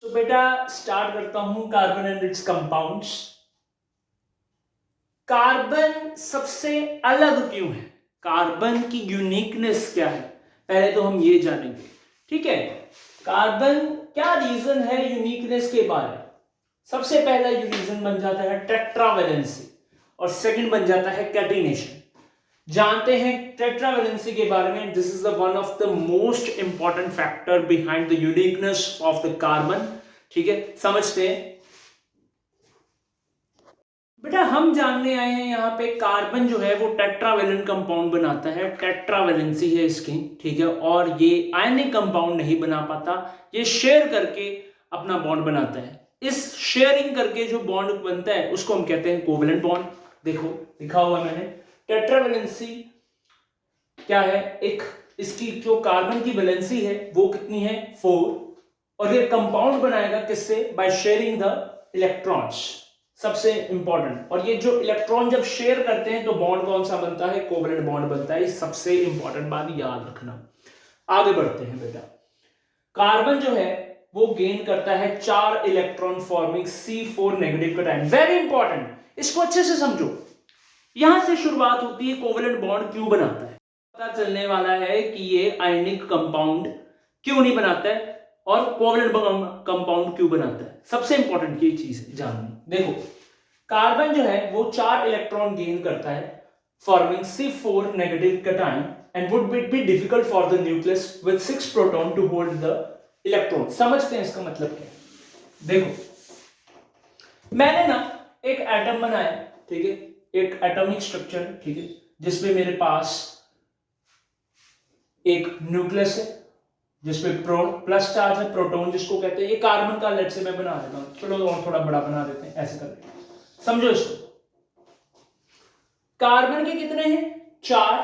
तो बेटा स्टार्ट करता हूं carbon and it's compounds. Carbon सबसे अलग क्यों है, कार्बन की यूनिकनेस क्या है, पहले तो हम ये जानेंगे। ठीक है, कार्बन क्या रीजन है यूनिकनेस के बारे में। सबसे पहला रीजन बन जाता है टेट्रावेलेंसी और सेकंड बन जाता है कैटिनेशन। जानते हैं टेट्रावेलेंसी के बारे में। This is the one of the most important factor behind the uniqueness of the carbon. ठीक है, समझते हैं बेटा। हम जानने आए हैं यहाँ पे कार्बन जो है वो टेट्रावेलेंट कंपाउंड बनाता है, टेट्रावेलेंसी है इसकी। ठीक है, और ये आयनिक कंपाउंड नहीं बना पाता, ये शेयर करके अपना बॉन्ड बनाता है। इस शेयरिंग करके जो बॉन्ड बनता है उसको हम कहते हैं कोवेलेंट बॉन्ड। देखो लिखा हुआ मैंने, टेट्रावेलेंसी क्या है, एक इसकी जो कार्बन की वैलेंसी है वो कितनी है 4, और ये कंपाउंड बनाएगा किससे, बाय शेयरिंग द इलेक्ट्रॉन्स। सबसे इंपॉर्टेंट, और ये जो इलेक्ट्रॉन जब शेयर करते हैं तो बॉन्ड कौन सा बनता है, कोवेलेंट बॉन्ड बनता है। सबसे इंपॉर्टेंट बात याद रखना। आगे बढ़ते हैं बेटा। कार्बन जो है वो गेन करता है 4 electron forming C4 negative cation. Very important, इसको अच्छे से समझो। यहां से शुरुआत होती है कोवेलेंट बॉन्ड क्यों बनाता है। पता चलने वाला है कि ये आयनिक कंपाउंड क्यों नहीं बनाता है और कोवेलेंट कंपाउंड क्यों बनाता है। सबसे इंपॉर्टेंट ये चीज जाननी। देखो कार्बन जो है वो 4 इलेक्ट्रॉन गेन करता है forming C4 negative cation and would be difficult for the nucleus with 6 proton to hold the electron. समझते हैं इसका मतलब क्या है। देखो मैंने ना एक एटम बनाया, ठीक है, एक एटॉमिक स्ट्रक्चर, ठीक है, जिसमें मेरे पास एक न्यूक्लियस है जिसपे प्लस चार्ज है, प्रोटॉन जिसको कहते हैं। ये कार्बन का लेट से मैं बना देता हूं, चलो और थोड़ा बड़ा बना देते हैं, ऐसे करके समझो इसको। कार्बन के कितने हैं 4,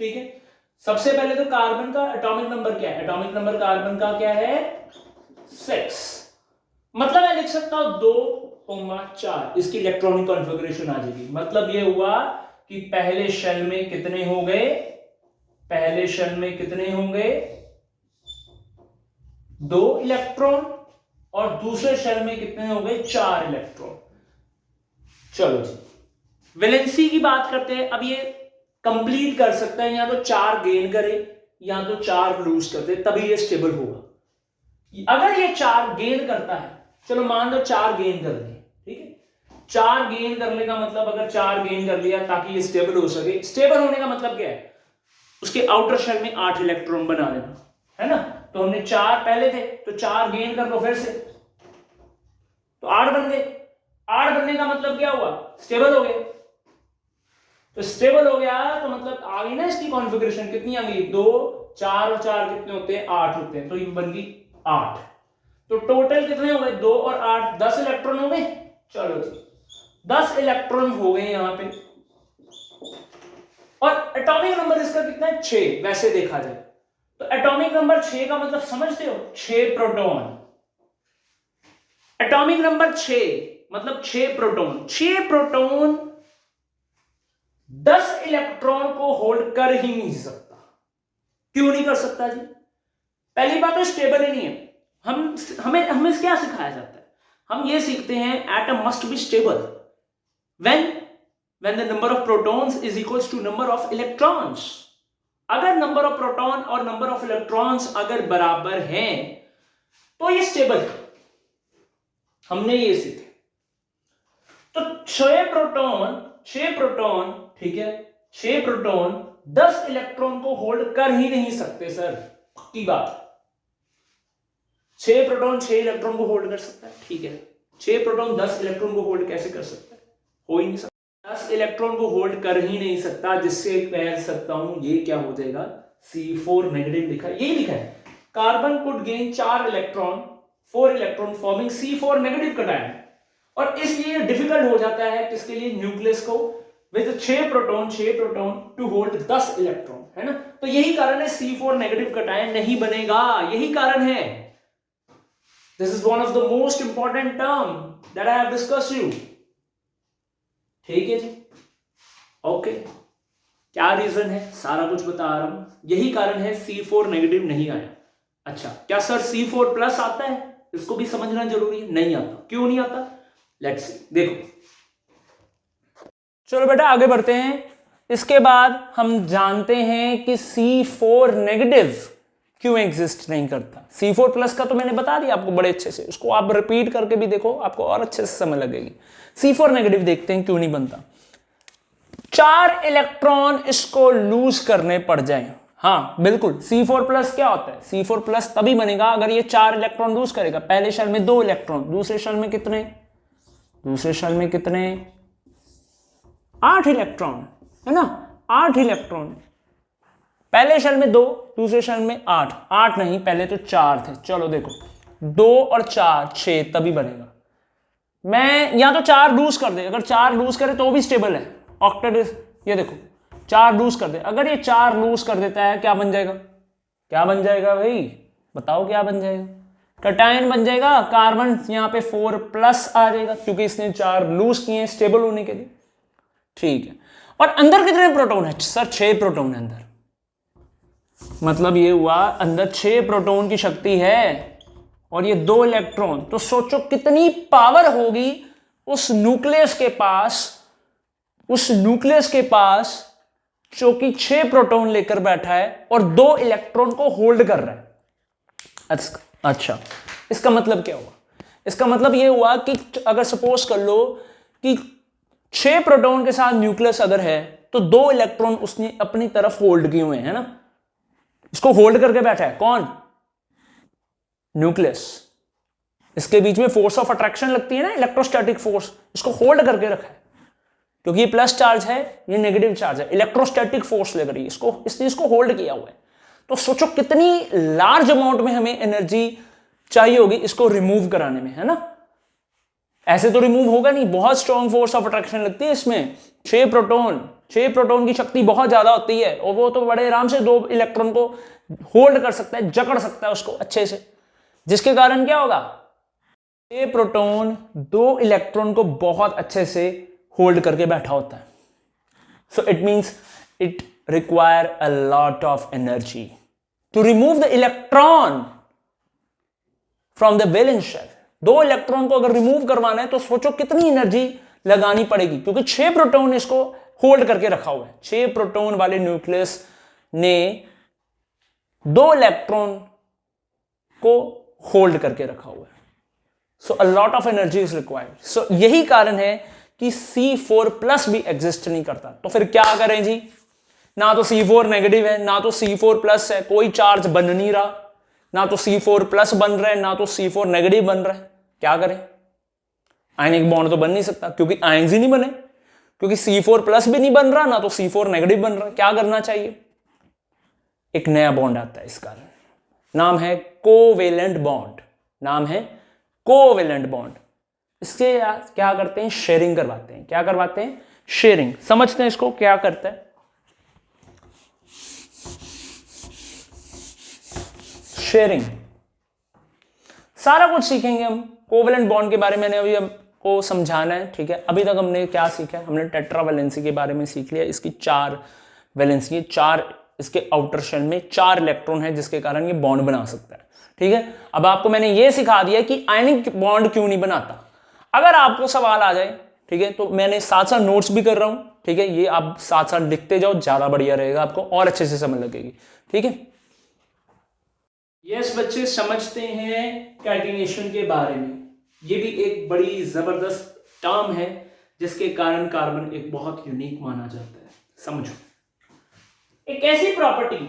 ठीक है। सबसे पहले तो कार्बन का एटॉमिक नंबर क्या है, एटॉमिक नंबर कार्बन का क्या है 6। मतलब मैं लिख सकता हूं 2,4, इसकी इलेक्ट्रॉनिक कॉन्फ़िगरेशन आ जाएगी। मतलब ये हुआ कि पहले शेल में कितने हो गए, पहले शेल में कितने होंगे 2 इलेक्ट्रॉन, और दूसरे शेल में कितने हो गए 4 इलेक्ट्रॉन। चलो जी, वैलेंसी की बात करते हैं। अब ये कंप्लीट कर सकता है, या तो 4 गेन करे या तो 4 लूज करते, तभी ये स्टेबल होगा। अगर ये 4 गेन करता है, चलो मान लो 4 गेन कर लिए, ठीक है। 4 गेन करने का मतलब, अगर 4 गेन कर लिया ताकि ये स्टेबल हो सके। स्टेबल होने का मतलब क्या है, उसके आउटर शेल में 8 इलेक्ट्रॉन बना देना, है ना। तो हमने 4 पहले थे तो 4 गेन कर लो फिर से, तो 8 बन गए। 8 बनने का मतलब क्या हुआ, स्टेबल हो गए। तो स्टेबल हो गया तो मतलब आ गई ना इसकी कॉन्फ़िगरेशन, कितनी आ गई 2, 4 और 4 कितने होते हैं 8 होते हैं, तो ये बन गई 8। तो टोटल कितने हो गए 2 और 8, 10 इलेक्ट्रॉन हो गए। चलो जी 10 इलेक्ट्रॉन हो गए यहां पे, और एटॉमिक नंबर इसका कितना है 6 वैसे देखा जाए तो। एटॉमिक नंबर 6 का मतलब समझते हो, 6 प्रोटॉन। एटॉमिक नंबर 6 मतलब 6 प्रोटॉन। 6 प्रोटॉन 10 इलेक्ट्रॉन को होल्ड कर ही नहीं सकता। क्यों नहीं कर सकता जी, पहली बात तो स्टेबल ही नहीं है। हमें क्या सिखाया जाता है, हम ये सीखते हैं atom must be stable when the number of protons is equals to number of electrons। अगर नंबर ऑफ प्रोटॉन और नंबर ऑफ इलेक्ट्रॉन्स अगर बराबर हैं तो ये स्टेबल है। हमने ये सीखे। तो 6 प्रोटॉन, ठीक है, 6 प्रोटॉन 10 इलेक्ट्रॉन को होल्ड कर ही नहीं सकते सर, पक्की बात। 6 प्रोटॉन 6 इलेक्ट्रॉन को होल्ड कर सकता है, ठीक है। 6 प्रोटॉन 10 इलेक्ट्रॉन को होल्ड कैसे कर सकता है, हो ही नहीं सकता। 10 इलेक्ट्रॉन को होल्ड कर ही नहीं सकता, जिससे कह सकता हूं ये क्या हो जाएगा C4 नेगेटिव लिखा है, यही लिखा है। Carbon could gain 4 electron 4 electron forming C4 negative cation, और इसलिए डिफिकल्ट हो जाता है किसके लिए, न्यूक्लियस को, with 6 proton to hold 10 electron, है ना। तो यही कारण है C4 नेगेटिव कैटायन नहीं बनेगा, यही कारण है। This is one of the most important term that I have discussed you. ठीक है जी, ओके। क्या रीजन है, सारा कुछ बता रहा हूं। यही कारण है C4 नेगेटिव नहीं आया। अच्छा, क्या सर C4 प्लस आता है, इसको भी समझना जरूरी है। नहीं आता, क्यों नहीं आता, लेट्स सी, देखो। चलो बेटा आगे बढ़ते हैं। इसके बाद हम जानते हैं कि C4 नेगेटिव क्यों एग्जिस्ट नहीं करता। C4 प्लस का तो मैंने बता दिया आपको बड़े अच्छे से, उसको आप रिपीट करके भी देखो, आपको और अच्छे से समझ लगेगी। C4 नेगेटिव देखते हैं क्यों नहीं बनता। 4 इलेक्ट्रॉन इसको लूज करने पड़ जाए। हाँ बिल्कुल, C4 प्लस क्या होता है, C4 प्लस तभी बनेगा अगर ये 4 इलेक्ट्रॉन लूज करेगा। पहले शेल में 2 इलेक्ट्रॉन, दूसरे शेल में कितने, दूसरे शेल में कितने, 8 इलेक्ट्रॉन, है ना, 8 इलेक्ट्रॉन। पहले शेल में 2, दूसरे शेल में 8, 8 नहीं पहले तो 4 थे। चलो देखो 2 और 4 6 तभी बनेगा। मैं या तो 4 लूज कर दे, अगर 4 लूज करे तो भी स्टेबल है ऑक्टेट। ये देखो 4 लूज कर दे, अगर ये 4 लूज कर देता है क्या बन जाएगा, क्या बन जाएगा भाई बताओ, क्या बन जाएगा, कैटायन बन जाएगा। कार्बन यहां पे 4 प्लस आ जाएगा क्योंकि इसने 4 लूज किए हैं स्टेबल होने के लिए। ठीक है, और अंदर कितने प्रोटॉन है सर, 6 प्रोटॉन है अंदर। मतलब ये हुआ अंदर 6 प्रोटॉन की शक्ति है और ये 2 इलेक्ट्रॉन। तो सोचो कितनी पावर होगी उस न्यूक्लियस के पास, उस न्यूक्लियस के पास जो कि 6 प्रोटॉन लेकर बैठा है और 2 इलेक्ट्रॉन को होल्ड कर रहा है। अच्छा इसका मतलब क्या हुआ, इसका मतलब ये हुआ कि अगर सपोज कर लो कि 6 प्रोटॉन के साथ न्यूक्लियस अगर है तो 2 इलेक्ट्रॉन उसने अपनी तरफ होल्ड किए हुए हैं ना, इसको होल्ड करके बैठा है कौन, न्यूक्लियस। इसके बीच में फोर्स ऑफ अट्रैक्शन लगती है ना, इलेक्ट्रोस्टैटिक फोर्स, इसको होल्ड करके रखा है क्योंकि ये प्लस चार्ज है, ये नेगेटिव चार्ज है, इलेक्ट्रोस्टैटिक फोर्स लग रही है इसको, इसलिए इसको होल्ड किया हुआ है। तो सोचो कितनी लार्ज अमाउंट में हमें एनर्जी चाहिए होगी इसको रिमूव कराने में, है ना। ऐसे तो रिमूव होगा नहीं, बहुत स्ट्रॉन्ग फोर्स ऑफ अट्रैक्शन लगती है इसमें। 6 प्रोटॉन की शक्ति बहुत ज्यादा होती है और वो तो बड़े आराम से 2 इलेक्ट्रॉन को होल्ड कर सकता है, जकड़ सकता है उसको अच्छे से, जिसके कारण क्या होगा, 6 प्रोटॉन 2 इलेक्ट्रॉन को बहुत अच्छे से होल्ड करके बैठा होता है। So it means it require a lot of energy to remove the electron from the valence shell. 2 electron को अगर रिमूव करवाना है तो सोचो कितनी एनर्जी लगानी पड़ेगी, क्योंकि 6 प्रोटॉन इसको होल्ड करके रखा हुआ है। 6 प्रोटॉन वाले न्यूक्लियस ने 2 इलेक्ट्रॉन को होल्ड करके रखा हुआ है। So a lot of energy is required. So यही कारण है कि C4 प्लस भी एग्जिस्ट नहीं करता। तो फिर क्या करें जी, ना तो C4 नेगेटिव है ना तो C4 प्लस है, कोई चार्ज बन नहीं रहा, ना तो C4 प्लस बन रहा है ना तो C4 नेगेटिव बन रहा है, क्या करें। आयनिक बॉन्ड तो बन नहीं सकता क्योंकि आयन्स ही नहीं बने, क्योंकि C4 प्लस भी नहीं बन रहा ना तो C4 नेगेटिव बन रहा है। क्या करना चाहिए, एक नया बॉन्ड आता है, इस कारण नाम है कोवेलेंट बॉन्ड, नाम है कोवेलेंट बॉन्ड। इसके क्या करते हैं, शेयरिंग करवाते हैं। क्या करवाते हैं, शेयरिंग। समझते हैं इसको क्या करता है, शेयरिंग। सारा कुछ सीखेंगे हम कोवेलेंट बॉन्ड के बारे में, मैंने अभी आपको समझाना है, ठीक है। अभी तक हमने क्या सीखा है, हमने टेट्रा वैलेंसी के बारे में सीख लिया। इसकी 4 वैलेंसी है, 4 इसके आउटर शेल में 4 इलेक्ट्रॉन है जिसके कारण ये बॉन्ड बना सकता है, ठीक है। अब आपको मैंने ये सिखा दिया कि आयनिक बॉन्ड क्यों नहीं बनाता। अगर आपको सवाल आ जाए, ठीक है, तो मैंने साथ साथ नोट्स भी कर रहा हूं, ठीक है, ये आप साथ साथ लिखते जाओ, ज्यादा बढ़िया रहेगा, आपको और अच्छे से समझ लगेगी, ठीक है। यस बच्चे, समझते हैं कैटिनेशन के बारे में। ये भी एक बड़ी जबरदस्त टर्म है जिसके कारण कार्बन एक बहुत यूनिक माना जाता है। समझो, एक ऐसी प्रॉपर्टी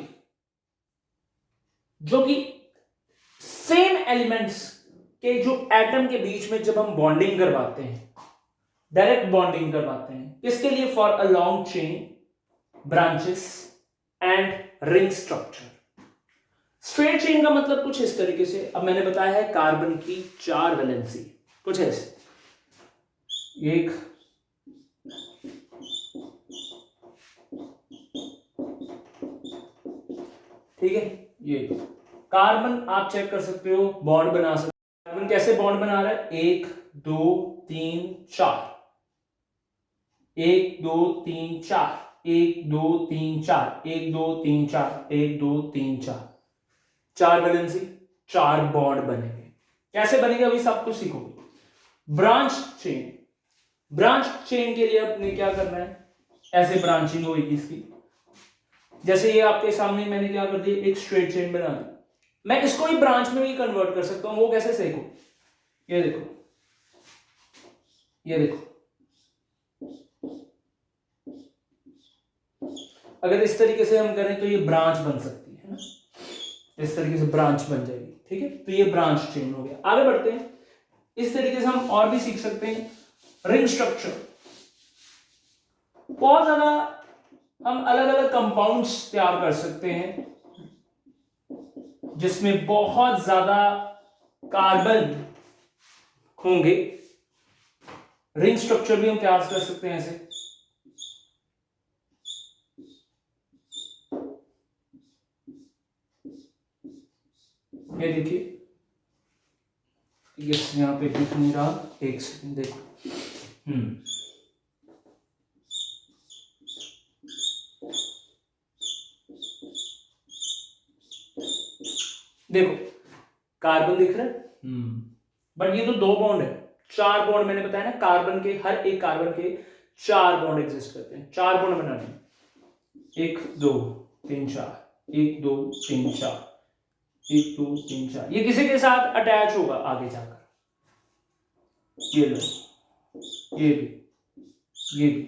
जो कि सेम एलिमेंट्स के जो एटम के बीच में जब हम बॉन्डिंग करवाते हैं, डायरेक्ट बॉन्डिंग करवाते हैं, इसके लिए for a long chain, branches and ring structure. Straight chain का मतलब कुछ इस तरीके से, अब मैंने बताया है कार्बन की 4 वैलेंसी, कुछ ऐसे, एक, ठीक है, ये कार्बन आप चेक कर सकते हो, बॉन्ड बना सकते हो। कार्बन कैसे बॉन्ड बना रहा है, 1 2 3 4, 1 2 3 4, 1 2 3 4, 1 2 3 4, 1 2 3 4, 4 वैलेंसी, 4 बॉन्ड बनेंगे। कैसे बनेगा अभी सब कुछ सीखोगे। ब्रांच चेन, ब्रांच चेन के लिए अपने क्या करना है, ऐसे ब्रांचिंग होगी इसकी। जैसे ये आपके सामने मैंने क्या कर दिया, एक स्ट्रेट चेन बना दी, मैं इसको ही ब्रांच में भी कन्वर्ट कर सकता हूं। वो कैसे, सीखो, ये देखो, ये देखो, अगर इस तरीके से हम करें तो ये ब्रांच बन सकती है ना, इस तरीके से ब्रांच बन जाएगी, ठीक है। तो ये ब्रांच चेन हो गया। आगे बढ़ते हैं, इस तरीके से हम और भी सीख सकते हैं रिंग स्ट्रक्चर। बहुत ज्यादा हम अलग अलग कंपाउंड्स तैयार कर सकते हैं जिसमें बहुत ज्यादा कार्बन होंगे। रिंग स्ट्रक्चर भी हम तैयार कर सकते हैं ऐसे। ये देखिए, ये यहां पे दिख नहीं रहा, एक सेकंड देखो। देखो कार्बन दिख रहा है, बट ये तो 2 बॉन्ड है, 4 बॉन्ड मैंने बताया ना, कार्बन के हर एक कार्बन के 4 बॉन्ड एग्जिस्ट करते हैं। 4 बॉन्ड बनाने, 1 2 3 4, 1 2 3 4, 1 2 3 4। ये किसी के साथ अटैच होगा आगे जाकर, ये लो, ये भी, ये भी,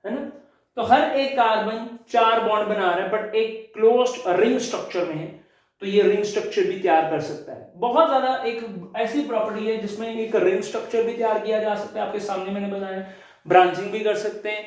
है ना। तो हर एक कार्बन 4 बॉन्ड बना रहा है, बट एक क्लोज्ड रिंग स्ट्रक्चर में है, तो ये रिंग स्ट्रक्चर भी तैयार कर सकता है। बहुत ज्यादा एक ऐसी प्रॉपर्टी है जिसमें एक रिंग स्ट्रक्चर भी तैयार किया जा सकता है, आपके सामने मैंने बताया। ब्रांचिंग भी कर सकते हैं,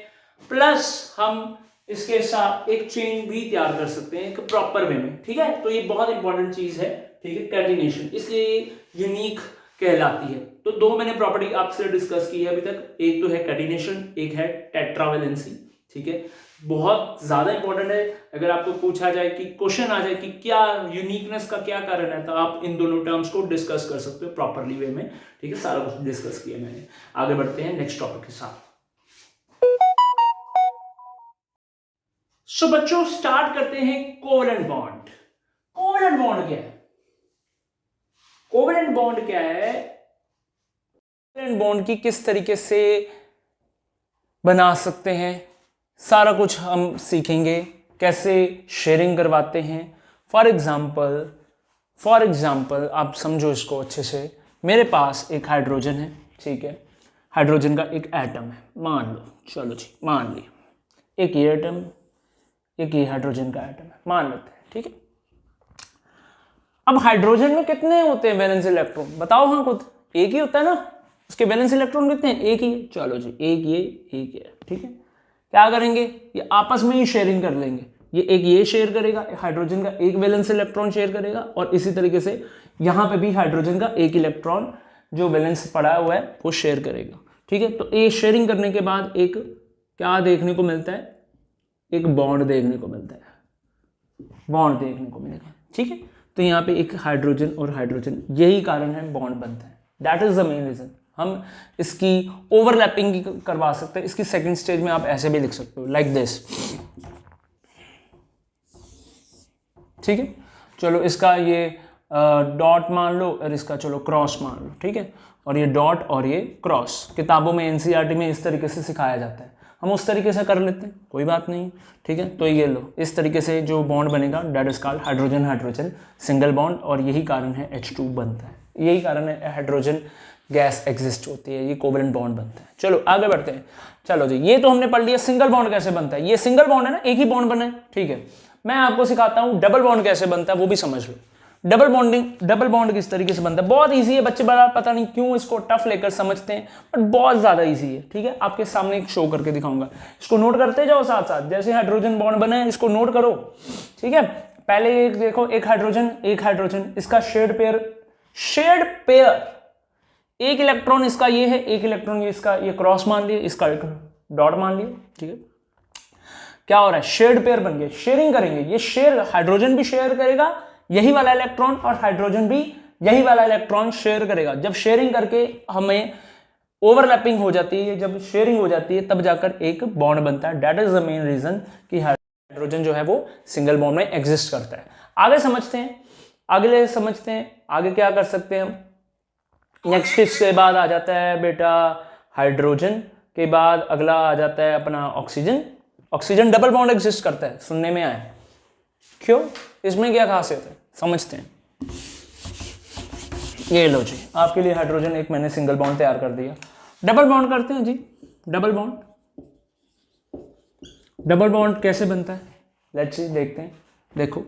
प्लस हम इसके साथ एक चेन भी तैयार कर सकते हैं एक प्रॉपर वे में, ठीक है। तो ये बहुत इंपॉर्टेंट चीज है, ठीक है, कैटिनेशन, इसलिए यूनिक कहलाती है। तो 2 मैंने प्रॉपर्टी आपसे डिस्कस की है अभी तक, एक तो है कैटिनेशन, एक है टेट्रावेलेंसी, ठीक है। बहुत ज्यादा इंपॉर्टेंट है। अगर आपको पूछा जाए कि क्वेश्चन आ जाए कि क्या यूनिकनेस का क्या कारण है, तो आप इन दोनों टर्म्स को डिस्कस कर सकते हो प्रॉपरली वे में, ठीक है। सारा कुछ डिस्कस किया मैंने। आगे बढ़ते हैं नेक्स्ट टॉपिक के साथ। सो बच्चों स्टार्ट करते हैं कोवेलेंट बॉन्ड। कोवेलेंट बॉन्ड क्या है? कोवेलेंट बॉन्ड क्या है? कोवेलेंट बॉन्ड की किस तरीके से बना सकते हैं, सारा कुछ हम सीखेंगे। कैसे शेयरिंग करवाते हैं, फॉर एग्जाम्पल आप समझो इसको अच्छे से। मेरे पास एक हाइड्रोजन है, ठीक है, हाइड्रोजन का एक एटम है, मान लो, चलो जी मान लिया, एक ये एटम, एक ये हाइड्रोजन का एटम है, मान लेते हैं, ठीक है। अब हाइड्रोजन में कितने होते हैं वैलेंस इलेक्ट्रॉन, बताओ। हाँ खुद एक ही होता है ना, उसके वैलेंस इलेक्ट्रॉन कितने हैं, एक ही। चलो जी, एक ये, ठीक है। क्या करेंगे, ये आपस में ही शेयरिंग कर लेंगे। ये शेयर करेगा, हाइड्रोजन का एक वैलेंस इलेक्ट्रॉन शेयर करेगा, और इसी तरीके से यहां पे भी हाइड्रोजन का एक इलेक्ट्रॉन जो वैलेंस पड़ा हुआ है वो शेयर करेगा, ठीक है। तो ये शेयरिंग करने के बाद एक क्या देखने को मिलता है, एक बॉन्ड देखने को मिलता है, बॉन्ड देखने को मिलेगा, ठीक है। तो यहाँ पे एक हाइड्रोजन और हाइड्रोजन, यही कारण है बॉन्ड बनता है। That is the main reason. हम इसकी ओवरलैपिंग करवा सकते हैं। इसकी सेकंड स्टेज में आप ऐसे भी लिख सकते हो, लाइक दिस, ठीक है। चलो इसका ये डॉट मान लो, और इसका चलो क्रॉस मान लो, ठीक है। और ये डॉट और ये क्रॉस किताबों में एनसीईआरटी में इस तरीके से सिखाया जाता है, हम उस तरीके से कर लेते हैं, कोई बात नहीं, ठीक है। तो ये लो, इस तरीके से जो बॉन्ड बनेगा that is called hydrogen hydrogen single bond, और यही कारण है H2 बनता है, यही कारण है हाइड्रोजन गैस एग्जिस्ट होती है, ये कोवेलेंट बॉन्ड बनता है। चलो आगे बढ़ते हैं। चलो जी, ये तो हमने पढ़ लिया सिंगल बॉन्ड कैसे बनता है। ये सिंगल बॉन्ड है ना, एक ही बॉन्ड बना है, ठीक है। मैं आपको सिखाता हूं डबल बॉन्ड कैसे बनता है, वो भी समझ लो। डबल बॉन्ड किस तरीके से बनता है, बहुत ईजी है। बच्चे बड़ा पता नहीं क्यों इसको टफ लेकर समझते हैं, बट बहुत ज्यादा ईजी है, ठीक है। आपके सामने एक शो करके दिखाऊंगा, इसको नोट करते जाओ साथ साथ। जैसे हाइड्रोजन बॉन्ड बना है, इसको नोट करो, ठीक है। पहले एक देखो, एक हाइड्रोजन, इसका शेयर्ड पेयर, एक इलेक्ट्रॉन इसका ये है, एक इलेक्ट्रॉन ये इसका, ये क्रॉस मान लिया, इसका एक डॉट मान लिया, ठीक है। क्या हो रहा है, शेयर्ड पेयर बन गए, शेयरिंग करेंगे। ये शेयर, हाइड्रोजन भी शेयर करेगा यही वाला इलेक्ट्रॉन, और हाइड्रोजन भी यही वाला इलेक्ट्रॉन शेयर करेगा। जब शेयरिंग करके हमें ओवरलैपिंग हो जाती है, जब शेयरिंग हो जाती है, तब जाकर एक बॉन्ड बनता है। That is the main reason कि हाइड्रोजन जो है वो सिंगल बॉन्ड में एग्जिस्ट करता है। आगे समझते हैं, आगे क्या कर सकते हैं हम। नेक्स्ट इसके बाद आ जाता है बेटा हाइड्रोजन, के बाद अगला आ जाता है अपना oxygen. Oxygen double bond exist करता है, सुनने में आया, क्यों, इसमें क्या खासियत है, समझते हैं। ये लो जी, आपके लिए हाइड्रोजन एक मैंने सिंगल बॉन्ड तैयार कर दिया। डबल बॉन्ड करते हैं जी, डबल बॉन्ड। डबल बॉन्ड कैसे बनता है, लेट्स सी, देखते हैं। देखो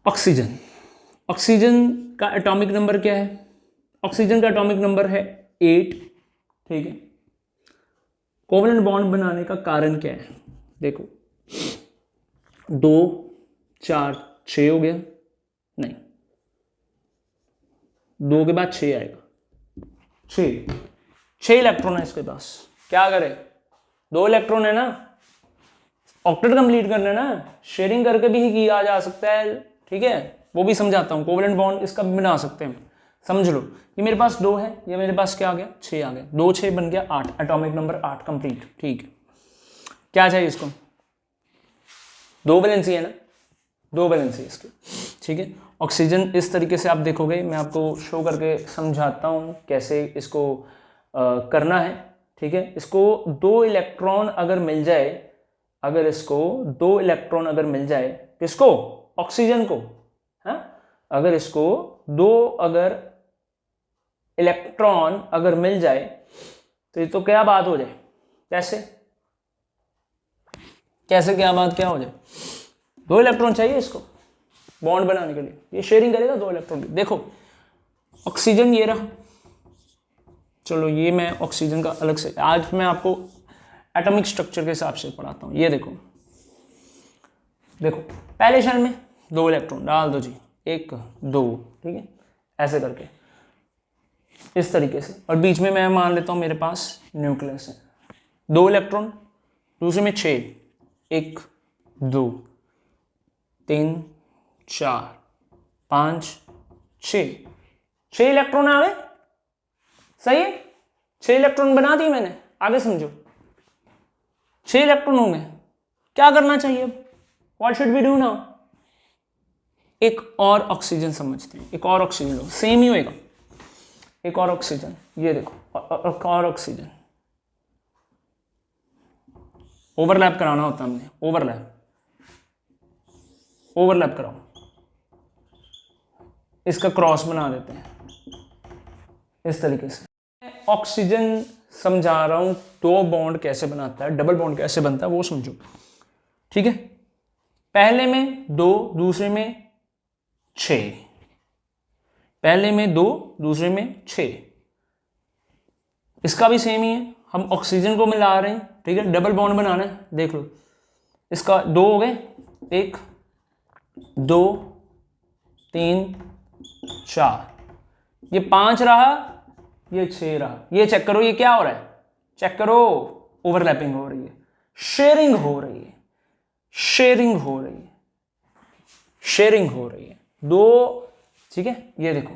ऑक्सीजन, ऑक्सीजन का एटॉमिक नंबर क्या है, ऑक्सीजन का एटॉमिक नंबर है 8, ठीक है। कोवलेंट बॉन्ड बनाने का कारण क्या है, देखो 2 4 6 हो गया, नहीं 2 के बाद 6 आएगा, 6 इलेक्ट्रॉन है इसके पास, क्या करे, 2 इलेक्ट्रॉन है ना, ऑक्टेट कंप्लीट करना है ना, शेयरिंग करके भी किया जा सकता है, ठीक है, वो भी समझाता हूं। कोवलेंट बॉन्ड इसका भी बना सकते हैं, समझ लो। ये मेरे पास 2 है, ये मेरे पास क्या आ गया, 6 आ गया, 2 6 बन गया 8, एटॉमिक नंबर 8 कंप्लीट, ठीक है। क्या चाहिए इसको, 2 वैलेंसी है ना, 2 वैलेंसी इसकी, ठीक है। ऑक्सीजन इस तरीके से आप देखोगे, मैं आपको शो करके समझाता हूँ कैसे इसको करना है, ठीक है। इसको 2 इलेक्ट्रॉन अगर मिल जाए, अगर इसको 2 इलेक्ट्रॉन अगर मिल जाए, किसको, ऑक्सीजन को, हाँ, अगर इसको 2 अगर इलेक्ट्रॉन अगर मिल जाए तो ये तो क्या बात हो जाए, कैसे कैसे क्या बात क्या हो जाए, 2 इलेक्ट्रॉन चाहिए इसको बॉन्ड बनाने के लिए, ये शेयरिंग करेगा 2 इलेक्ट्रॉन की। देखो ऑक्सीजन ये रहा, चलो ये मैं ऑक्सीजन का अलग से, आज मैं आपको एटॉमिक स्ट्रक्चर के हिसाब से पढ़ाता हूँ। ये देखो, देखो पहले शेल में 2 इलेक्ट्रॉन डाल दो जी, 1 2, ठीक है, ऐसे करके इस तरीके से, और बीच में मैं मान लेता हूँ मेरे पास न्यूक्लियस है, 2 इलेक्ट्रॉन, दूसरे में 6, 1 2 3 4 5 6 इलेक्ट्रॉन आ गए, सही है, 6 इलेक्ट्रॉन बना दिए मैंने, आगे समझो, 6 इलेक्ट्रॉन होंगे, क्या करना चाहिए अब, what should we do now, एक और ऑक्सीजन समझते हैं, एक और ऑक्सीजन लो, सेम ही होएगा, एक और ऑक्सीजन, ये देखो एक और ऑक्सीजन, ओवरलैप कराना होता है हमने, ओवरलैप कराओ, इसका क्रॉस बना देते हैं इस तरीके से। ऑक्सीजन समझा रहा हूं, 2 बॉन्ड कैसे बनाता है, डबल बॉन्ड कैसे बनता है वो समझो, ठीक है। पहले में 2, दूसरे में 6, पहले में 2, दूसरे में 6, इसका भी सेम ही है, हम ऑक्सीजन को मिला रहे हैं, ठीक है, डबल बॉन्ड बनाना है, देख लो, इसका 2 हो गए, 1 2 3 4, ये 5 रहा, ये 6 रहा, ये चेक करो, ये क्या हो रहा है, चेक करो, ओवरलैपिंग हो रही है, शेयरिंग हो रही है, शेयरिंग हो रही है, शेयरिंग हो रही है, 2, ठीक है। ये देखो,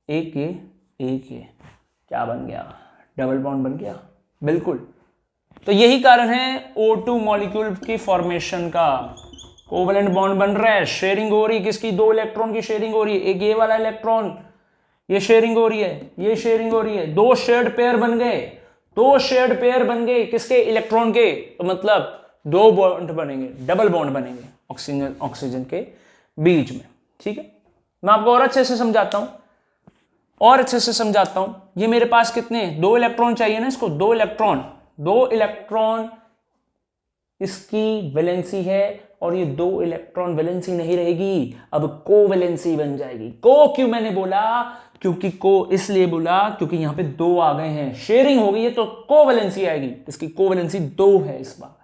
एक ये क्या बन गया, डबल बॉन्ड बन गया, बिल्कुल। तो यही कारण है O2 मॉलिक्यूल की फॉर्मेशन का, कोवलेंट बॉन्ड बन रहा है, शेयरिंग हो रही है, किसकी, 2 इलेक्ट्रॉन की शेयरिंग हो रही है, एक ये वाला इलेक्ट्रॉन, ये शेयरिंग हो रही है, ये शेयरिंग हो रही है, 2 शेयर्ड पेयर बन गए, 2 शेयर्ड पेयर बन गए, किसके, इलेक्ट्रॉन के, तो मतलब 2 बॉन्ड बनेंगे, डबल बॉन्ड बनेंगे ऑक्सीजन के बीच में, ठीक है। मैं आपको और अच्छे से समझाता हूं, और अच्छे से समझाता हूं, ये मेरे पास कितने, 2 इलेक्ट्रॉन चाहिए ना इसको, 2 इलेक्ट्रॉन इसकी वैलेंसी है, और ये 2 इलेक्ट्रॉन वैलेंसी नहीं रहेगी, अब कोवैलेंसी बन जाएगी। को क्यों मैंने बोला, क्योंकि को इसलिए बोला क्योंकि यहां पे 2 आ गए हैं, शेयरिंग हो गई है तो कोवैलेंसी आएगी, इसकी कोवैलेंसी 2 है इस बार।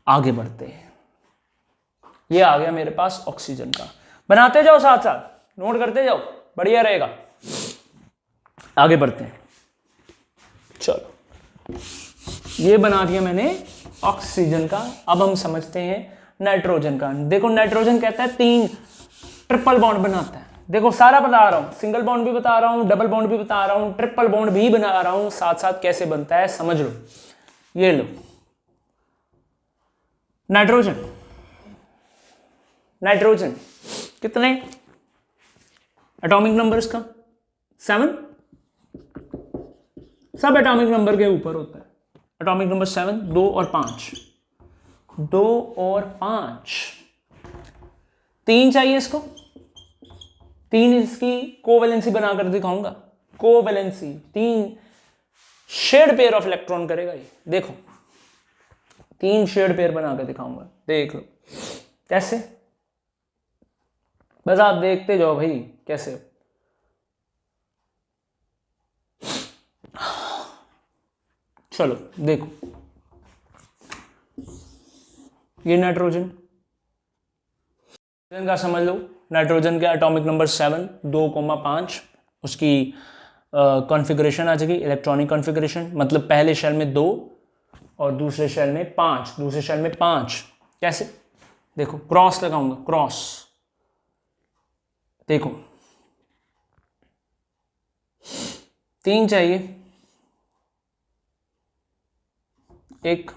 आगे बढ़ते हैं, ये आ गया मेरे पास ऑक्सीजन का, बनाते जाओ साथ साथ, नोट करते जाओ, बढ़िया रहेगा। आगे बढ़ते हैं, चलो ये बना दिया मैंने ऑक्सीजन का, अब हम समझते हैं नाइट्रोजन का। देखो नाइट्रोजन कहता है 3 ट्रिपल बॉन्ड बनाता है, देखो सारा बता रहा हूं, सिंगल बॉन्ड भी बता रहा हूं, डबल बॉन्ड भी बता रहा हूं, ट्रिपल बॉन्ड भी बना रहा हूं, साथ साथ कैसे बनता है समझ लो। ये लो नाइट्रोजन कितने एटॉमिक नंबर इसका 7, सब एटॉमिक नंबर के ऊपर होता है। एटॉमिक नंबर 7, 2 और 5, 2 और 5, 3 चाहिए इसको, 3 इसकी कोवैलेंसी बनाकर दिखाऊंगा। Covalency 3 shared pair of electron करेगा ये, देखो 3 शेड पेयर बनाकर दिखाऊंगा, देख लो कैसे, बस आप देखते जाओ भाई कैसे। चलो देखो, ये नाइट्रोजन का समझ लो, नाइट्रोजन का एटॉमिक नंबर 7, 2,5, उसकी कॉन्फ़िगरेशन आ जाएगी इलेक्ट्रॉनिक कॉन्फ़िगरेशन, मतलब पहले शेल में 2 और दूसरे शेल में 5, दूसरे शेल में 5, कैसे देखो, क्रॉस लगाऊंगा, क्रॉस देखो, 3 चाहिए, 1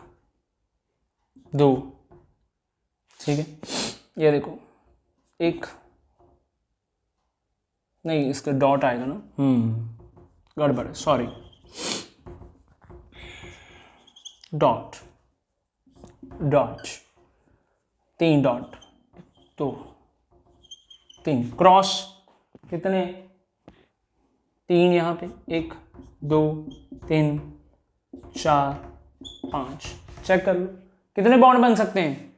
2, ठीक है, ये देखो 1, नहीं इसका डॉट आएगा ना, गड़बड़ है, sorry, dot dot 3 dot 2 3 cross, कितने 3 यहाँ पे, 1 2 3 4 5, चेक कर लो कितने बॉन्ड बन सकते हैं,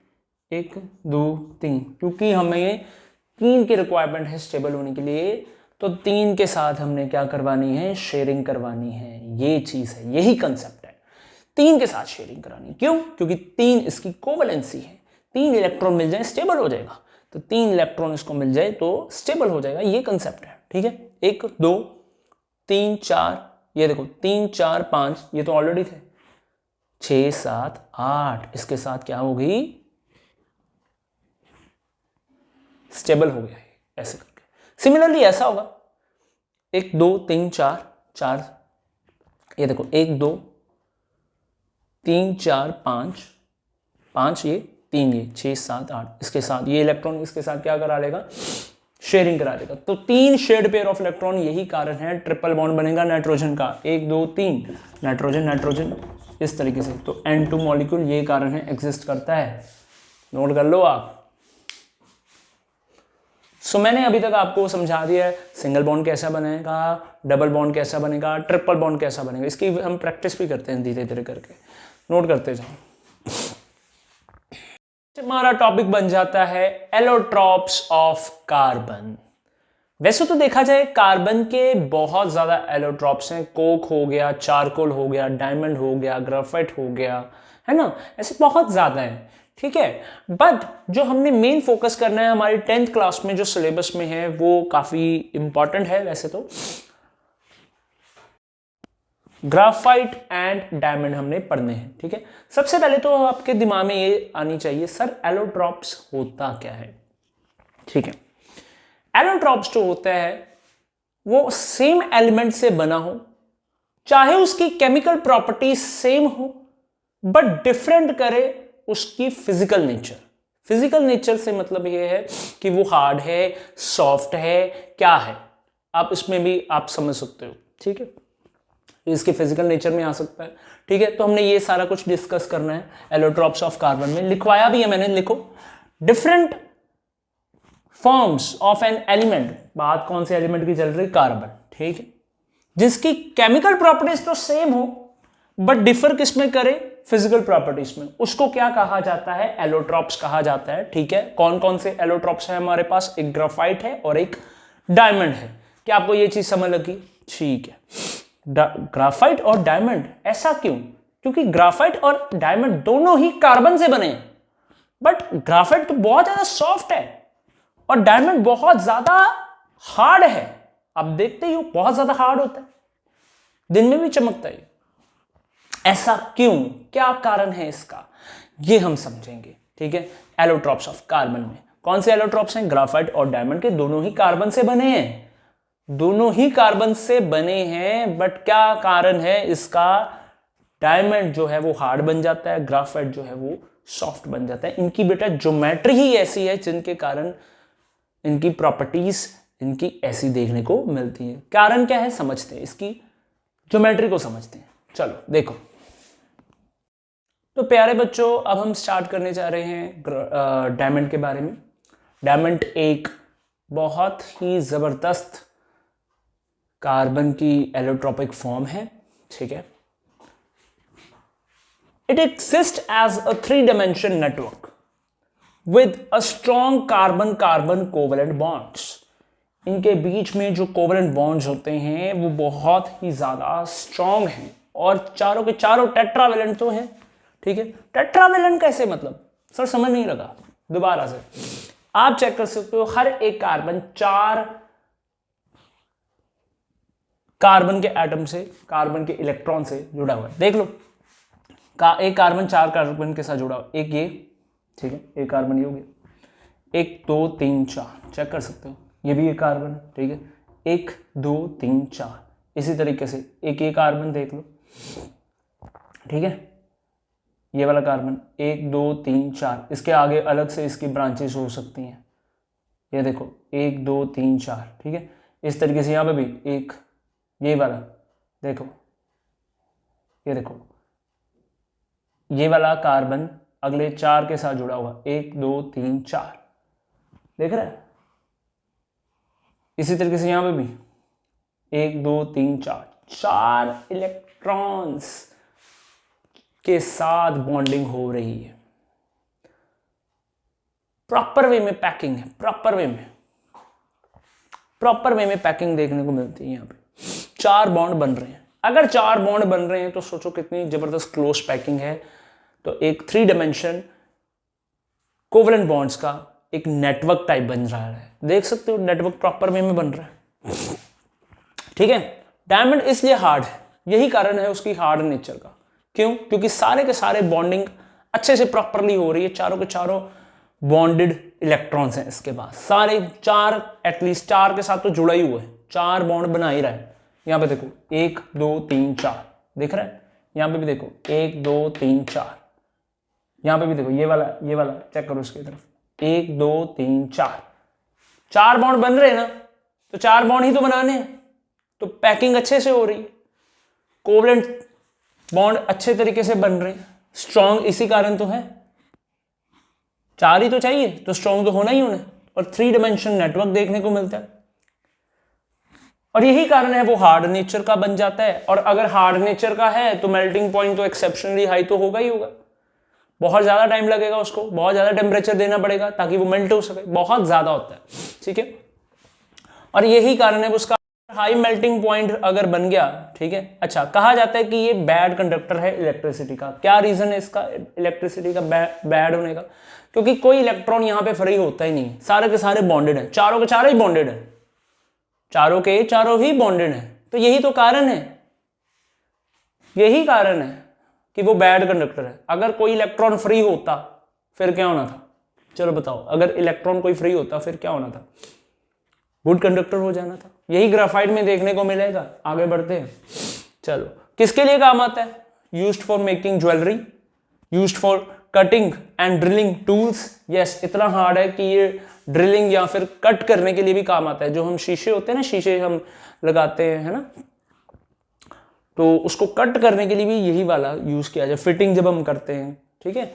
1 2 3, क्योंकि हमें 3 की रिक्वायरमेंट है स्टेबल होने के लिए, तो 3 के साथ हमने क्या करवानी है, शेयरिंग करवानी है, ये चीज है, यही कंसेप्ट है, 3 के साथ शेयरिंग करानी, क्यों, क्योंकि 3 इसकी कोवैलेंसी है, 3 इलेक्ट्रॉन मिल जाए स्टेबल हो जाएगा, तो 3 इलेक्ट्रॉन इसको मिल जाए तो स्टेबल हो जाएगा, ये कंसेप्ट है, ठीक है। 1 2 3 4, ये देखो 3 4 5, ये तो ऑलरेडी थे, 6 7 8, इसके साथ क्या हो गई, स्टेबल हो गया है, ऐसे करके। सिमिलरली ऐसा होगा 1 2 3 4 4, ये देखो 1 2 3 4 5 5, ये 3, ये 6 7 8, इसके साथ ये इलेक्ट्रॉन इसके साथ क्या करा लेगा, शेयरिंग करा देगा, तो 3 शेड पेयर ऑफ इलेक्ट्रॉन, यही कारण है ट्रिपल बॉन्ड बनेगा नाइट्रोजन का, 1 2 3 नाइट्रोजन नाइट्रोजन इस तरीके से, तो N2 मॉलिक्यूल ये कारण है एग्जिस्ट करता है, नोट कर लो आप। सो मैंने अभी तक आपको समझा दिया है सिंगल बॉन्ड कैसा बनेगा, डबल बॉन्ड कैसा बनेगा, ट्रिपल बॉन्ड कैसा बनेगा, इसकी हम प्रैक्टिस भी करते हैं धीरे धीरे करके, नोट करते जाओ। हमारा टॉपिक बन जाता है एलोट्रॉप्स ऑफ कार्बन। वैसे तो देखा जाए कार्बन के बहुत ज्यादा एलोट्रॉप्स हैं, कोक हो गया, चारकोल हो गया, डायमंड हो गया, ग्राफाइट हो गया, है ना, ऐसे बहुत ज्यादा है, ठीक है। बट जो हमने मेन फोकस करना है हमारी 10th क्लास में जो सिलेबस में है वो काफी इंपॉर्टेंट है, वैसे तो ग्राफाइट एंड डायमंड हमने पढ़ने हैं, ठीक है। सबसे पहले तो आपके दिमाग में ये आनी चाहिए, सर एलोट्रॉप्स होता क्या है, ठीक है। एलोट्रॉप्स जो होता है वो सेम एलिमेंट से बना हो, चाहे उसकी केमिकल प्रॉपर्टीज सेम हो, बट डिफरेंट करे उसकी फिजिकल नेचर। फिजिकल नेचर से मतलब ये है कि वो हार्ड है, सॉफ्ट है, क्या है, आप इसमें भी आप समझ सकते हो, ठीक है, इसके फिजिकल नेचर में आ सकता है, ठीक है। तो हमने ये सारा कुछ डिस्कस करना है एलोट्रॉप्स ऑफ कार्बन में, लिखवाया भी है मैंने, लिखो different forms of an element, बात कौन से एलिमेंट की चल रही, कार्बन, ठीक है, जिसकी केमिकल प्रॉपर्टीज तो सेम हो बट डिफर किसमें करे, फिजिकल प्रॉपर्टीज में, उसको क्या कहा जाता है, एलोट्रॉप्स कहा जाता है, ठीक है। कौन कौन से एलोट्रॉप्स है हमारे पास, एक ग्राफाइट है और एक डायमंड है, क्या आपको ये चीज समझ लगी, ठीक है। ग्राफाइट और डायमंड, ऐसा क्यों, क्योंकि ग्राफाइट और डायमंड दोनों ही कार्बन से बने हैं, बट ग्राफाइट तो बहुत ज्यादा सॉफ्ट है और डायमंड बहुत ज्यादा हार्ड है, आप देखते ही हो बहुत ज्यादा हार्ड होता है, दिन में भी चमकता है, ऐसा क्यों, क्या कारण है इसका, ये हम समझेंगे, ठीक है। एलोट्रॉप्स ऑफ कार्बन में कौन से एलोट्रॉप्स हैं, ग्राफाइट और डायमंड के, दोनों ही कार्बन से बने हैं, दोनों ही कार्बन से बने हैं, बट क्या कारण है इसका, डायमंड जो है वो हार्ड बन जाता है, ग्राफाइट जो है वो सॉफ्ट बन जाता है, इनकी बेटा ज्योमेट्री ही ऐसी है जिनके कारण इनकी प्रॉपर्टीज इनकी ऐसी देखने को मिलती है। कारण क्या है समझते हैं, इसकी ज्योमेट्री को समझते हैं। चलो देखो, तो प्यारे बच्चों अब हम स्टार्ट करने जा रहे हैं डायमंड के बारे में। डायमंड एक बहुत ही जबरदस्त कार्बन की एलोट्रोपिक फॉर्म है, ठीक है। It exist as a 3 dimension network with a strong carbon carbon covalent bonds. इनके बीच में जो कोवलेंट बॉन्ड्स होते हैं वो बहुत ही ज्यादा स्ट्रॉन्ग हैं और चारों के चारों टेट्रावेलेंट तो हैं, ठीक है। टेट्रावेलेंट कैसे, मतलब सर समझ नहीं लगा, दोबारा से आप चेक कर सकते हो। हर एक कार्बन 4 कार्बन के एटम से, कार्बन के इलेक्ट्रॉन से जुड़ा हुआ है। देख लो, एक कार्बन 4 कार्बन के साथ जुड़ा हुआ, एक ये, ठीक है, एक कार्बन ये हो गया, 1 2 3 4, चेक कर सकते हो। ये भी एक कार्बन है, ठीक है, 1 2 3 4। इसी तरीके से एक ये कार्बन देख लो, ठीक है, ये वाला कार्बन 1 2 3 4। इसके आगे अलग से इसकी ब्रांचेस हो सकती हैं, ये देखो 1 2 3 4, ठीक है। इस तरीके से यहाँ पे भी एक ये वाला देखो, ये देखो ये वाला कार्बन अगले 4 के साथ जुड़ा हुआ, 1 2 3 4, देख रहे हैं। इसी तरीके से यहां पे भी 1 2 3 4, 4 इलेक्ट्रॉन्स के साथ बॉन्डिंग हो रही है। प्रॉपर वे में पैकिंग है, प्रॉपर वे में पैकिंग देखने को मिलती है। यहां पे 4 बॉन्ड बन रहे हैं। अगर 4 बॉन्ड बन रहे हैं तो सोचो कितनी जबरदस्त क्लोज पैकिंग है। तो एक 3 डायमेंशन कोवलेंट बॉन्ड्स का एक नेटवर्क टाइप बन रहा है, देख सकते हो, नेटवर्क प्रॉपर वे में बन रहा है, ठीक है। डायमंड इसलिए हार्ड है, यही कारण है उसकी हार्ड नेचर का। क्यों? क्योंकि सारे के सारे बॉन्डिंग अच्छे से प्रॉपरली हो रही है, चारों के चारों बॉन्डेड इलेक्ट्रॉन्स हैं इसके पास, सारे 4, एटलीस्ट 4 के साथ तो जुड़ा ही हुआ है, 4 बॉन्ड बना ही रहा है। यहां पे देखो 1 2 3 4, दिख रहा है। यहां पे भी देखो 1 2 3 4, यहां पे भी देखो ये वाला चेक करो इसकी तरफ, 1 2 3 4, 4 बॉन्ड बन रहे हैं ना, तो 4 बॉन्ड ही तो बनाने हैं, तो पैकिंग अच्छे से हो रही है, कोवलेंट बॉन्ड अच्छे तरीके से बन रहे हैं, स्ट्रॉन्ग इसी कारण तो है। 4 ही तो चाहिए, तो स्ट्रॉन्ग तो होना ही होना, और 3 डायमेंशन नेटवर्क देखने को मिलता है, और यही कारण है वो हार्ड नेचर का बन जाता है। और अगर हार्ड नेचर का है तो मेल्टिंग पॉइंट तो एक्सेप्शनली हाई तो होगा ही होगा, बहुत ज्यादा टाइम लगेगा उसको, बहुत ज्यादा टेम्परेचर देना पड़ेगा ताकि वो मेल्ट हो सके, बहुत ज्यादा होता है, ठीक है। और यही कारण है उसका हाई मेल्टिंग पॉइंट अगर बन गया, ठीक है। अच्छा, कहा जाता है कि ये बैड कंडक्टर है इलेक्ट्रिसिटी का। क्या रीजन है इसका इलेक्ट्रिसिटी का बैड होने का? क्योंकि कोई इलेक्ट्रॉन यहां पे फ्री होता ही नहीं, सारे के सारे बॉन्डेड है, चारों के चारों ही बॉन्डेड है, चारों के चारों ही बॉन्डेड है। तो यही तो कारण है, यही कारण है कि वो बैड कंडक्टर है। अगर कोई इलेक्ट्रॉन फ्री होता फिर क्या होना था? चलो बताओ, अगर इलेक्ट्रॉन कोई फ्री होता फिर क्या होना था? गुड कंडक्टर हो जाना था। यही ग्राफाइट में देखने को मिलेगा। आगे बढ़ते हैं, चलो। किसके लिए काम आता है? Used for making jewellery, used for cutting and drilling tools. Yes, इतना हार्ड है कि ये ड्रिलिंग या फिर कट करने के लिए भी काम आता है। जो हम शीशे होते हैं ना, शीशे हम लगाते हैं, है ना, तो उसको कट करने के लिए भी यही वाला यूज किया जाए। फिटिंग जब हम करते हैं, ठीक है,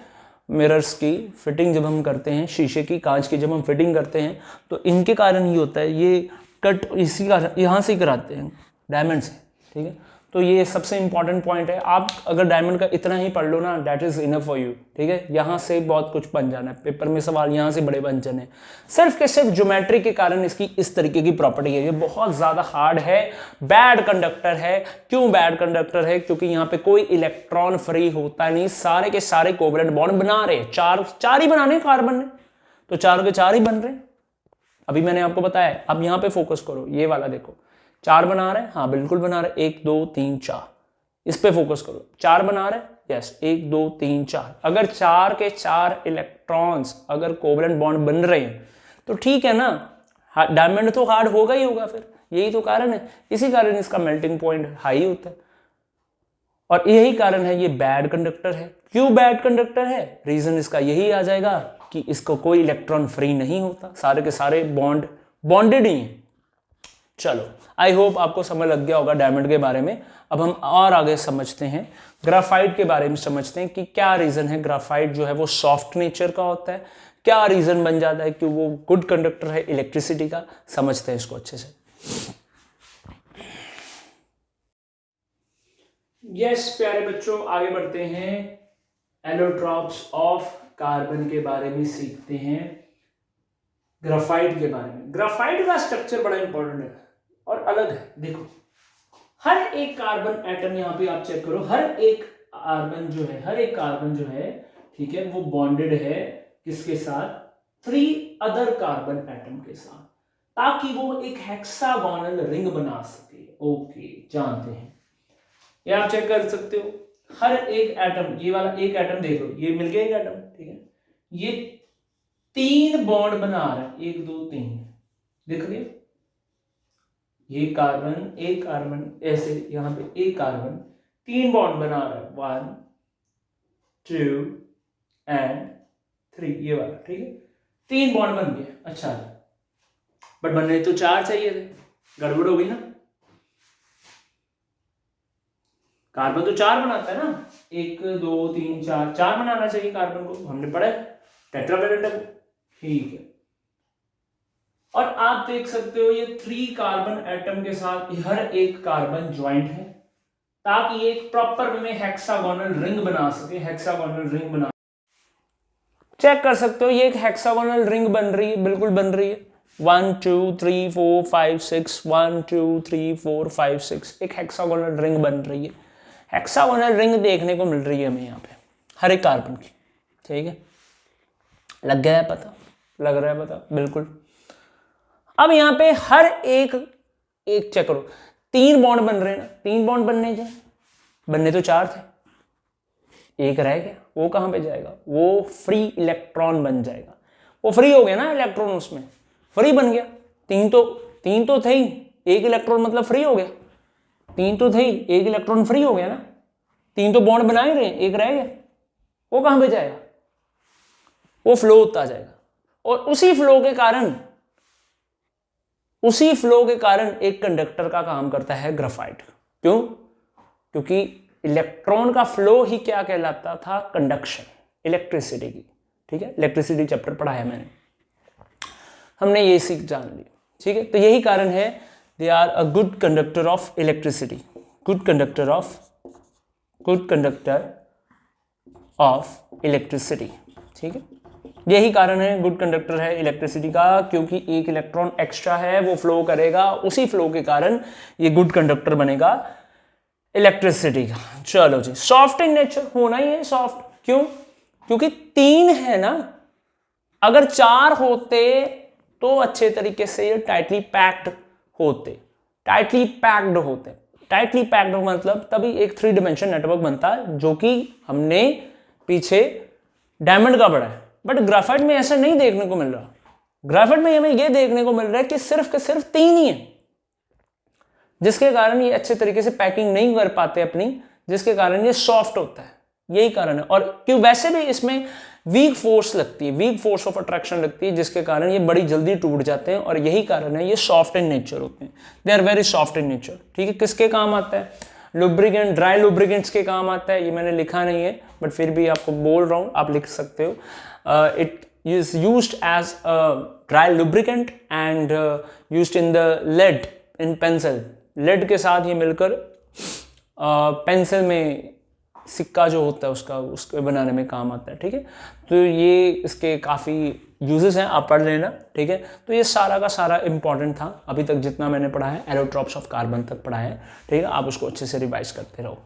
मिरर्स की फिटिंग जब हम करते हैं, शीशे की, कांच की जब हम फिटिंग करते हैं, तो इनके कारण ही होता है। ये कट इसी का यहाँ से ही कराते हैं, डायमंड से, ठीक है। तो ये सबसे इंपॉर्टेंट पॉइंट है। आप अगर डायमंड का इतना ही पढ़ लो ना, that is enough for you, ठीक है। यहाँ से बहुत कुछ बन जाना है, पेपर में सवाल यहाँ से बड़े बन जाने। सिर्फ के सिर्फ ज्योमेट्री के कारण इसकी इस तरीके की प्रॉपर्टी है। ये बहुत ज्यादा हार्ड है, बैड कंडक्टर है। क्यों बैड कंडक्टर है? क्योंकि यहाँ पे कोई इलेक्ट्रॉन फ्री होता नहीं, सारे के सारे कोवलेंट बॉन्ड बना रहे हैं, चार ही बनाने कार्बन ने, तो 4 के 4 ही बन रहे हैं। अभी मैंने आपको बताया। अब यहाँ पे फोकस करो, ये वाला देखो, 4 बना रहे हैं, हाँ बिल्कुल बना रहे, 1 2 3 4, इस पे फोकस करो। 4 बना रहे हैं, यस, 1 2 3 4। अगर 4 के 4 इलेक्ट्रॉन्स अगर कोवलेंट बॉन्ड बन रहे हैं तो ठीक है ना, डायमंड तो हार्ड होगा ही होगा फिर, यही तो कारण है। इसी कारण इसका मेल्टिंग पॉइंट हाई होता है, और यही कारण है ये बैड कंडक्टर है। क्यों बैड कंडक्टर है? रीजन इसका यही आ जाएगा कि इसको कोई इलेक्ट्रॉन फ्री नहीं होता, सारे के सारे बॉन्ड बॉन्डेड ही हैं, चलो, आई होप आपको समझ लग गया होगा डायमंड के बारे में। अब हम और आगे समझते हैं, ग्राफाइट के बारे में समझते हैं कि क्या रीज़न है ग्राफाइट जो है वो सॉफ्ट नेचर का होता है, क्या रीज़न बन जाता है कि वो गुड कंडक्टर है इलेक्ट्रिसिटी का। समझते हैं इसको अच्छे से। यस प्यारे बच्चों, आगे बढ़ते हैं, एलोट्रॉप्स ऑफ कार्बन के बारे में सीखते हैं, ग्राफाइट के बारे में। ग्राफाइट का स्ट्रक्चर बड़ा इंपॉर्टेंट है और अलग है। देखो, हर एक कार्बन एटम, यहां पे आप चेक करो, हर एक कार्बन जो है ठीक है, वो बॉन्डेड है किसके साथ? 3 अदर कार्बन एटम के साथ, ताकि वो एक हेक्सागोनल रिंग बना सके। ओके, जानते हैं, ये आप चेक कर सकते हो। हर एक एटम, ये वाला एक एटम देख लो, ये मिल गया एक एटम, ठीक है, ये 3 बॉन्ड बना रहा है, 1 2 3, देख लिया, ये कार्बन, एक कार्बन, ऐसे यहां पे एक कार्बन 3 बॉन्ड बना रहा है, 1 2 एंड 3, ये वाला, ठीक है, 3 बॉन्ड बन गए। अच्छा, बट बनने तो 4 चाहिए थे, गड़बड़ हो गई ना। कार्बन तो 4 बनाता है ना, 1 2 3 4, 4 बनाना चाहिए कार्बन को, हमने पढ़ा है टेट्रावैलेंट है, ठीक है। और आप देख सकते हो ये 3 कार्बन एटम के साथ हर एक कार्बन ज्वाइंट है, ताकि ये एक प्रॉपर वे में हेक्सागोनल रिंग बना सके। हेक्सागोनल रिंग बना, चेक कर सकते हो, ये एक हेक्सागोनल रिंग बन रही है, बिल्कुल बन रही है। 1 2 3 4 5 6, 1 2 3 4 5 6, एक हेक्सागोनल रिंग बन रही है। हेक्सागोनल रिंग देखने को मिल रही है हमें यहाँ पे हर एक कार्बन की, ठीक है। लग गया है पता? लग रहा है पता? बिल्कुल। अब यहाँ पे हर एक चेक करो, 3 बॉन्ड बन रहे हैं ना, 3 बॉन्ड बनने तो 4 थे, एक रह गया, वो कहाँ पे जाएगा? वो फ्री इलेक्ट्रॉन बन जाएगा। वो फ्री हो गया ना इलेक्ट्रॉन, उसमें फ्री बन गया। 3 तो थे ही, एक इलेक्ट्रॉन मतलब फ्री हो गया। 3 तो थे ही, एक इलेक्ट्रॉन फ्री हो गया ना। 3 तो बॉन्ड बना ही रहे, एक रह गया, वो कहाँ पे जाएगा? वो फ्लो होता जाएगा। और उसी फ्लो के कारण एक कंडक्टर का काम करता है ग्राफाइट। क्यों? क्योंकि इलेक्ट्रॉन का फ्लो ही क्या कहलाता था? कंडक्शन, इलेक्ट्रिसिटी की, ठीक है। इलेक्ट्रिसिटी चैप्टर पढ़ा है मैंने, हमने ये सीख जान ली, ठीक है। तो यही कारण है, they are a good conductor of electricity, good conductor of electricity, ठीक है। यही कारण है गुड कंडक्टर है इलेक्ट्रिसिटी का, क्योंकि एक इलेक्ट्रॉन एक्स्ट्रा है, वो फ्लो करेगा, उसी फ्लो के कारण ये गुड कंडक्टर बनेगा इलेक्ट्रिसिटी का। चलो जी, सॉफ्ट इन नेचर होना ही है सॉफ्ट। क्यों? क्योंकि 3 है ना, अगर 4 होते तो अच्छे तरीके से ये टाइटली पैक्ड होते। टाइटली पैक्ड मतलब तभी एक 3 डायमेंशन नेटवर्क बनता है, जो कि हमने पीछे डायमंड का पढ़ा है। बट ग्राफाइट में ऐसा नहीं देखने को मिल रहा। ग्राफाइट में हमें यह देखने को मिल रहा है कि सिर्फ के सिर्फ 3 ही है, जिसके कारण ये अच्छे तरीके से पैकिंग नहीं कर पाते अपनी, जिसके कारण ये सॉफ्ट होता है। यही कारण है। और क्यों? वैसे भी इसमें वीक फोर्स लगती है, वीक फोर्स ऑफ अट्रैक्शन लगती है, जिसके कारण ये बड़ी जल्दी टूट जाते हैं। और यही कारण है ये सॉफ्ट इन नेचर होते हैं, they are very soft in nature, ठीक है। किसके काम आता है? लुब्रिकेंट, ड्राई लुब्रिकेंट्स के काम आता है। ये मैंने लिखा नहीं है, बट फिर भी आपको बोल रहा हूँ, आप लिख सकते हो। It is used as a dry lubricant and used in the lead in pencil. lead के साथ ये मिलकर पेंसिल में सिक्का जो होता है उसके बनाने में काम आता है, ठीक है। तो ये इसके काफ़ी यूजेस हैं, आप पढ़ लेना, ठीक है। तो ये सारा का सारा इंपॉर्टेंट था अभी तक जितना मैंने पढ़ा है, एलोट्रॉप्स ऑफ कार्बन तक पढ़ा है, ठीक है। आप उसको अच्छे से रिवाइज करते रहो।